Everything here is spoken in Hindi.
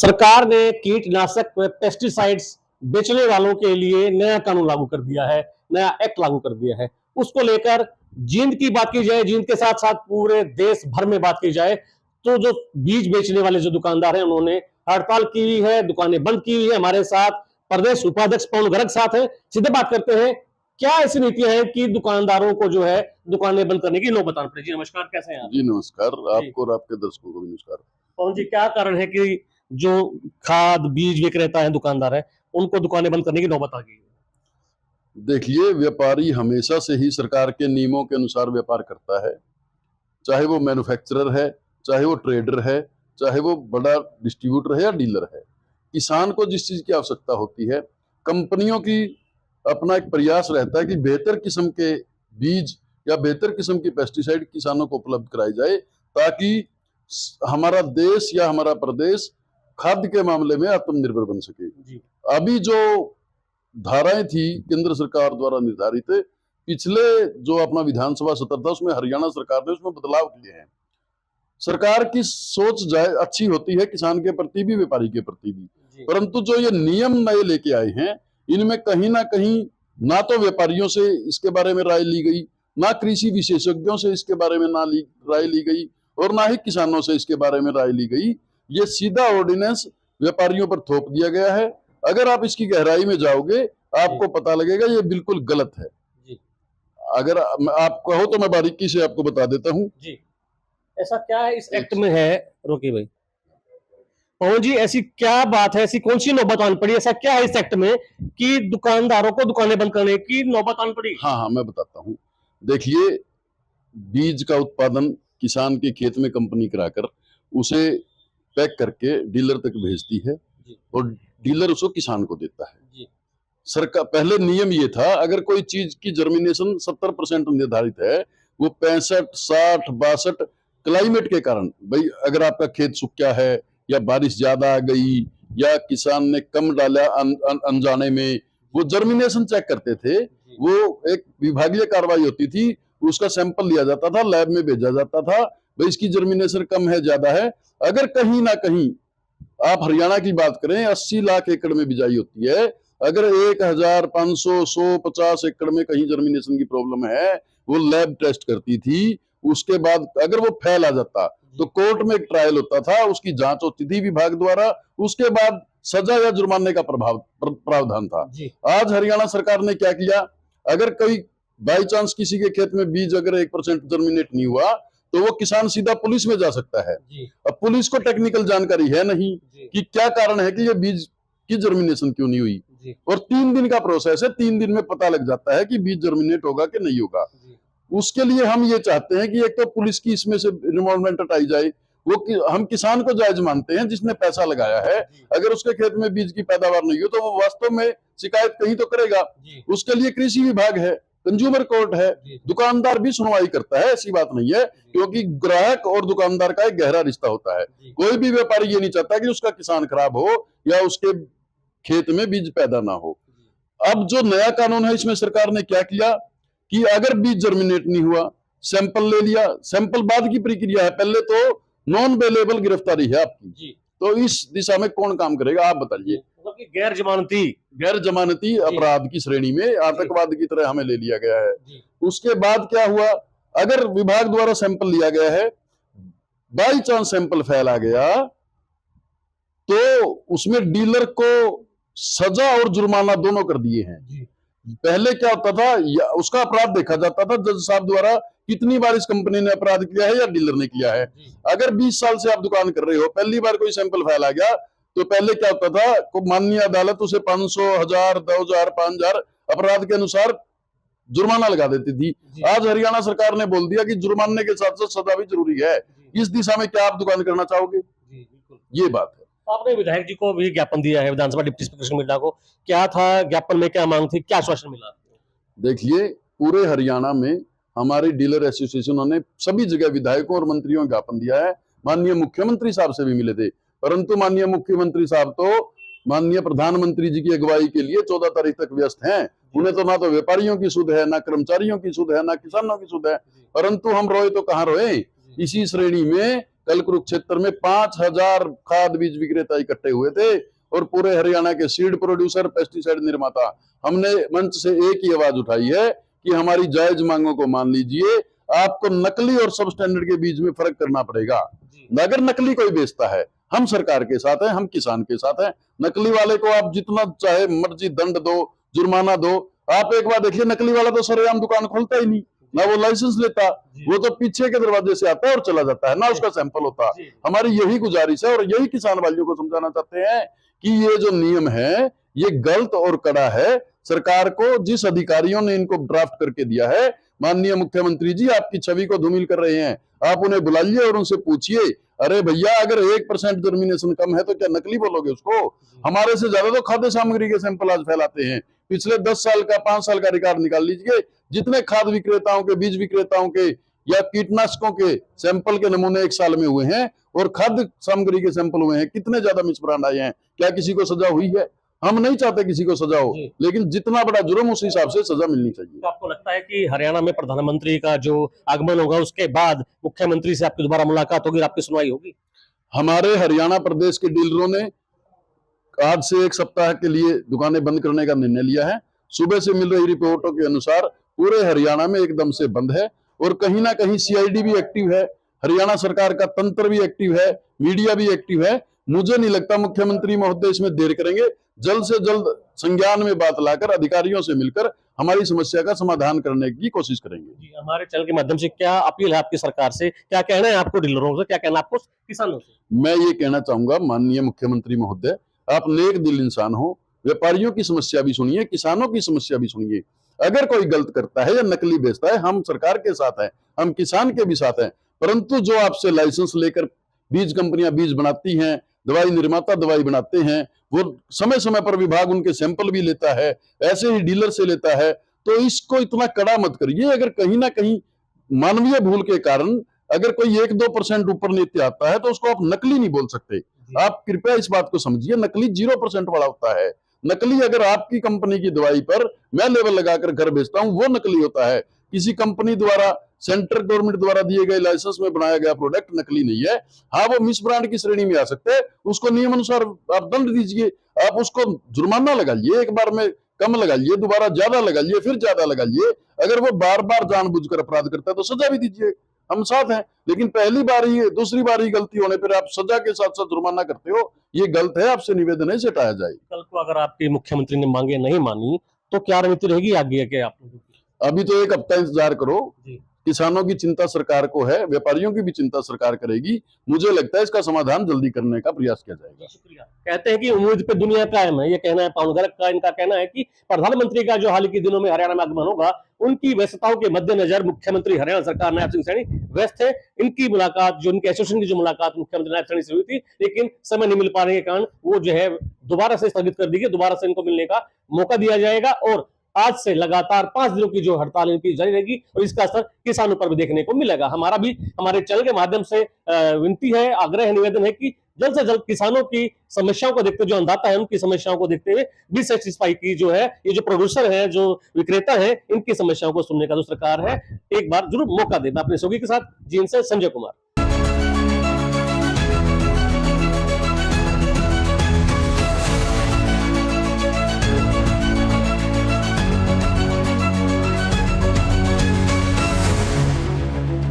सरकार ने कीटनाशक व पेस्टिसाइड्स बेचने वालों के लिए नया कानून लागू कर दिया है, नया एक्ट लागू कर दिया है। उसको लेकर जींद की बात की जाए, जींद के साथ साथ पूरे देश भर में बात की जाए तो जो बीज बेचने वाले जो दुकानदार हैं उन्होंने हड़ताल की हुई है, दुकानें बंद की हुई है। हमारे साथ प्रदेश उपाध्यक्ष पवन गर्ग साथ है, सीधे बात करते हैं। क्या ऐसी नीतियां हैं कि दुकानदारों को जो है दुकानें बंद करने की नौबत आनी पड़ी? जी नमस्कार, कैसे हैं आप? जी नमस्कार, आपको और आपके दर्शकों को भी नमस्कार। पवन जी, क्या कारण है कि जो खाद बीज विक्रेता है, दुकानदार है, उनको दुकानें बंद करने की नौबत आ गई है? देखिए, व्यापारी हमेशा से ही सरकार के नियमों के अनुसार व्यापार करता है, चाहे वो मैन्युफैक्चरर है, चाहे वो ट्रेडर है, चाहे वो बड़ा डिस्ट्रीब्यूटर है या डीलर है। किसान को जिस चीज की आवश्यकता होती है, कंपनियों की अपना एक प्रयास रहता है कि बेहतर किस्म के बीज या बेहतर किस्म की पेस्टिसाइड किसानों को उपलब्ध कराई जाए, ताकि हमारा देश या हमारा प्रदेश खाद्य के मामले में आत्मनिर्भर बन सके। अभी जो धाराएं थी केंद्र सरकार द्वारा निर्धारित, पिछले जो अपना विधानसभा सत्र था उसमें हरियाणा सरकार ने उसमें बदलाव किए हैं। सरकार की सोच जाए अच्छी होती है, किसान के प्रति भी व्यापारी के प्रति भी, परंतु जो ये नियम नए लेके आए हैं इनमें कहीं ना कहीं ना तो व्यापारियों से इसके बारे में राय ली गई, ना कृषि विशेषज्ञों से इसके बारे में राय ली गई, और ना ही किसानों से इसके बारे में राय ली गई। ये सीधा ऑर्डिनेंस व्यापारियों पर थोप दिया गया है। अगर आप इसकी गहराई में जाओगे आपको पता लगेगा ये बिल्कुल गलत है। अगर आप कहो तो मैं बारीकी से आपको बता देता हूँ। जी, ऐसा क्या है इस एक्ट में है? रोकी भाई, पवन जी, ऐसी क्या बात है, ऐसी कौन सी नौबत आन पड़ी? ऐसा क्या है इस एक्ट में कि दुकानदारों को दुकानें बंद करने की नौबत आन पड़ी? हाँ, मैं बताता हूँ। देखिए, बीज का उत्पादन किसान के खेत में कंपनी कराकर उसे पैक करके डीलर तक भेजती है और डीलर उसको किसान को देता है। सरकार पहले नियम ये था, अगर कोई चीज की जर्मिनेशन 70% निर्धारित है, वो 65, 60, 62 क्लाइमेट के कारण, भाई अगर आपका खेत सूख गया है या बारिश ज्यादा आ गई या किसान ने कम डाला अनजाने में, वो जर्मिनेशन चेक करते थे। वो एक विभागीय कार्रवाई होती थी, उसका सैंपल लिया जाता था, लैब में भेजा जाता था, भाई इसकी जर्मिनेशन कम है ज्यादा है। अगर कहीं ना कहीं आप हरियाणा की बात करें, 80 लाख एकड़ में बिजाई होती है, अगर 1500, 150 एकड़ में कहीं जर्मिनेशन की प्रॉब्लम है, वो लैब टेस्ट करती थी। उसके बाद अगर वो फैल आ जाता तो कोर्ट में एक ट्रायल होता था, उसकी जांच होती थी विभाग द्वारा, उसके बाद सजा या जुर्माने का प्रावधान था। आज हरियाणा सरकार ने क्या किया, अगर कोई बाई चांस किसी के खेत में बीज अगर 1% जर्मिनेट नहीं हुआ तो वो किसान सीधा पुलिस में जा सकता है। अब पुलिस को टेक्निकल जानकारी है नहीं कि क्या कारण है कि ये बीज की जर्मिनेशन क्यों नहीं हुई, और 3 दिन का प्रोसेस है, 3 दिन में पता लग जाता है कि बीज जर्मिनेट होगा कि नहीं होगा। उसके लिए हम ये चाहते हैं कि एक तो पुलिस की इसमें से इन्वॉल्वमेंट हटाई जाए। हम किसान को जायज मानते हैं जिसने पैसा लगाया है, अगर उसके खेत में बीज की पैदावार नहीं हो तो वो वास्तव में शिकायत कहीं तो करेगा। उसके लिए कृषि विभाग है, कंज्यूमर कोर्ट है, दुकानदार भी सुनवाई करता है, ऐसी बात नहीं है, क्योंकि ग्राहक और दुकानदार का एक गहरा रिश्ता होता है। कोई भी व्यापारी ये नहीं चाहता कि उसका किसान खराब हो या उसके खेत में बीज पैदा ना हो। अब जो नया कानून है इसमें सरकार ने क्या किया कि अगर बीज जर्मिनेट नहीं हुआ, सैंपल ले लिया, सैंपल बाद की प्रक्रिया है, पहले तो नॉन अवेलेबल गिरफ्तारी है आपकी, तो इस दिशा में कौन काम करेगा आप बताइए। गैर जमानती अपराध की श्रेणी में आतंकवाद की तरह हमें ले लिया गया है। उसके बाद क्या हुआ, अगर विभाग द्वारा सैंपल लिया गया है, बाई चांस सैंपल फैला गया तो उसमें डीलर को सजा और जुर्माना दोनों कर दिए हैं। पहले क्या होता था, उसका अपराध देखा जाता था जज साहब द्वारा, कितनी बार इस कंपनी ने अपराध किया है या डीलर ने किया है। अगर 20 साल से आप दुकान कर रहे हो, पहली बार कोई सैंपल फैला गया तो पहले क्या होता था, माननीय अदालत उसे 500, 1000, 2000, 5000 अपराध के अनुसार जुर्माना लगा देती थी। आज हरियाणा सरकार ने बोल दिया कि जुर्माने के साथ साथ सजा भी जरूरी है। इस दिशा में क्या आप दुकान करना चाहोगे? ये बात है। आपने विधायक जी को भी ज्ञापन दिया है, विधानसभा डिप्टी स्पीकर कृष्ण मिड्डा को, क्या था ज्ञापन में, क्या मांग थी, क्या आश्वासन मिला? देखिए, पूरे हरियाणा में हमारी डीलर एसोसिएशन ने सभी जगह विधायकों और मंत्रियों को ज्ञापन दिया है। माननीय मुख्यमंत्री साहब से भी मिले थे, परंतु माननीय मुख्यमंत्री साहब तो माननीय प्रधानमंत्री जी की अगुवाई के लिए 14 तारीख तक व्यस्त हैं। उन्हें तो ना तो व्यापारियों की सुध है, ना कर्मचारियों की सुध है, ना किसानों की सुध है, परंतु हम रोए तो कहाँ रोए। इसी श्रेणी में कल कुरुक्षेत्र में 5,000 खाद बीज विक्रेता इकट्ठे हुए थे और पूरे हरियाणा के सीड प्रोड्यूसर, पेस्टिसाइड निर्माता, हमने मंच से एक ही आवाज उठाई है कि हमारी जायज मांगों को मान लीजिए, आपको नकली और सब स्टैंडर्ड के बीच में फर्क करना पड़ेगा। अगर नकली कोई बेचता है, हम सरकार के साथ हैं, हम किसान के साथ हैं। नकली वाले को आप जितना चाहे मर्जी दंड दो, जुर्माना दो। आप एक बार देखिए, नकली वाला तो सरेआम दुकान खोलता ही नहीं, ना वो लाइसेंस लेता, वो तो पीछे के दरवाजे से आता है और चला जाता है, ना उसका सैंपल होता। हमारी यही गुजारिश है और यही किसान भाइयों को समझाना चाहते हैं कि ये जो नियम है ये गलत और कड़ा है। सरकार को जिस अधिकारियों ने इनको ड्राफ्ट करके दिया है, माननीय मुख्यमंत्री जी आपकी छवि को धूमिल कर रहे हैं। आप उन्हें बुलाइए और उनसे पूछिए, अरे भैया अगर 1% जर्मिनेशन कम है तो क्या नकली बोलोगे उसको? हमारे से ज्यादा तो खाद्य सामग्री के सैंपल आज फैलाते हैं। पिछले 10 साल का 5 साल का रिकॉर्ड निकाल लीजिए, जितने खाद विक्रेताओं के, बीज विक्रेताओं के या कीटनाशकों के सैंपल के नमूने एक साल में हुए हैं और खाद्य सामग्री के सैंपल हुए हैं, कितने ज्यादा मिसब्रांड आए हैं। क्या किसी को सजा हुई है? हम नहीं चाहते किसी को सजा हो, लेकिन जितना बड़ा जुर्म उस हिसाब से सजा मिलनी चाहिए। तो आपको लगता है कि हरियाणा में प्रधानमंत्री का जो आगमन होगा उसके बाद मुख्यमंत्री से आपकी दोबारा मुलाकात होगी, आपकी सुनवाई होगी? हमारे हरियाणा प्रदेश के डीलरों ने आज से 1 सप्ताह के लिए दुकानें बंद करने का निर्णय लिया है। सुबह से मिल रही रिपोर्टों के अनुसार पूरे हरियाणा में एकदम से बंद है और कहीं ना कहीं सीआईडी भी एक्टिव है, हरियाणा सरकार का तंत्र भी एक्टिव है, मीडिया भी एक्टिव है। मुझे नहीं लगता मुख्यमंत्री महोदय इसमें देर करेंगे। जल्द से जल्द संज्ञान में बात लाकर अधिकारियों से मिलकर हमारी समस्या का समाधान करने की कोशिश करेंगे। जी, हमारे चैनल के माध्यम से क्या अपील है आपकी सरकार से? क्या कहना है आपको डीलरों से, क्या कहना है आपको किसानों से? मैं ये कहना चाहूंगा, माननीय मुख्यमंत्री महोदय, आप नेक दिल इंसान हो, व्यापारियों की समस्या भी सुनिए, किसानों की समस्या भी सुनिए। अगर कोई गलत करता है या नकली बेचता है, हम सरकार के साथ हैं, हम किसान के भी साथ हैं। परंतु जो आपसे लाइसेंस लेकर बीज कंपनियां बीज बनाती हैं, दवाई निर्माता दवाई बनाते हैं, वो समय समय पर विभाग उनके सैंपल भी लेता है, ऐसे ही डीलर से लेता है। तो इसको इतना कड़ा मत करिए। अगर कहीं ना कहीं मानवीय भूल के कारण अगर कोई 1-2% ऊपर नीचे आता है तो उसको आप नकली नहीं बोल सकते। आप कृपया इस बात को समझिए, नकली 0% वाला होता है। नकली अगर आपकी कंपनी की दवाई पर मैं लेबल लगाकर घर बेचता हूं, वो नकली होता है। किसी कंपनी द्वारा, सेंट्रल गवर्नमेंट द्वारा दिए गए लाइसेंस में बनाया गया प्रोडक्ट नकली नहीं है। हाँ, वो मिस ब्रांड की श्रेणी में आ सकते हैं, उसको नियम अनुसार आप दंड दीजिए, आप उसको जुर्माना लगाइए, एक बार में कम लगाइए, दोबारा ज्यादा लगाइए, फिर ज्यादा लगाइए। अगर वो बार बार जानबूझकर अपराध करता है तो सजा भी दीजिए, हम साथ हैं। लेकिन पहली बार ही, दूसरी बार ही गलती होने पर आप सजा के साथ साथ जुर्माना करते हो, ये गलत है। आपसे निवेदन है, इसे हटाया जाए। कल को अगर आपके मुख्यमंत्री ने मांगे नहीं मानी तो क्या रणनीति रहेगी आगे के आप लोगों की? अभी तो 1 हफ्ता इंतजार करो। जी। किसानों की चिंता सरकार को है, व्यापारियों की भी चिंता सरकार करेगी। मुझे लगता है इसका समाधान जल्दी करने का प्रयास किया जाएगा। शुक्रिया। कहते हैं कि उम्मीद पे दुनिया कायम है, ये कहना है पवन गर्ग का। इनका कहना है कि प्रधानमंत्री का जो हाल के दिनों में हरियाणा में आगमन होगा, उनकी व्यस्तताओं के मद्देनजर मुख्यमंत्री हरियाणा सरकार नायब सिंह सैनी व्यस्त है। इनकी मुलाकात, जो इनके एसोसिएशन की जो मुलाकात मुख्यमंत्री नायब सैनी से हुई थी, लेकिन समय नहीं मिल पाने के कारण वो जो है दोबारा से स्थगित कर दी गई। दोबारा से इनको मिलने का मौका दिया जाएगा और आज से लगातार 5 दिनों की जो हड़ताल इनकी जारी रहेगी और इसका असर किसानों पर भी देखने को मिलेगा। हमारा भी हमारे चैनल के माध्यम से विनती है, आग्रह है, निवेदन है कि जल्द से जल्द किसानों की समस्याओं को देखते, जो अन्नदाता है उनकी समस्याओं को देखते हुए बी सेटिस्फाई की जो है, ये जो प्रोड्यूसर है, जो विक्रेता है, इनकी समस्याओं को सुनने का जो सरकार है, एक बार जरूर मौका दे। मैं अपने सहयोगी के साथ जींद से संजय कुमार।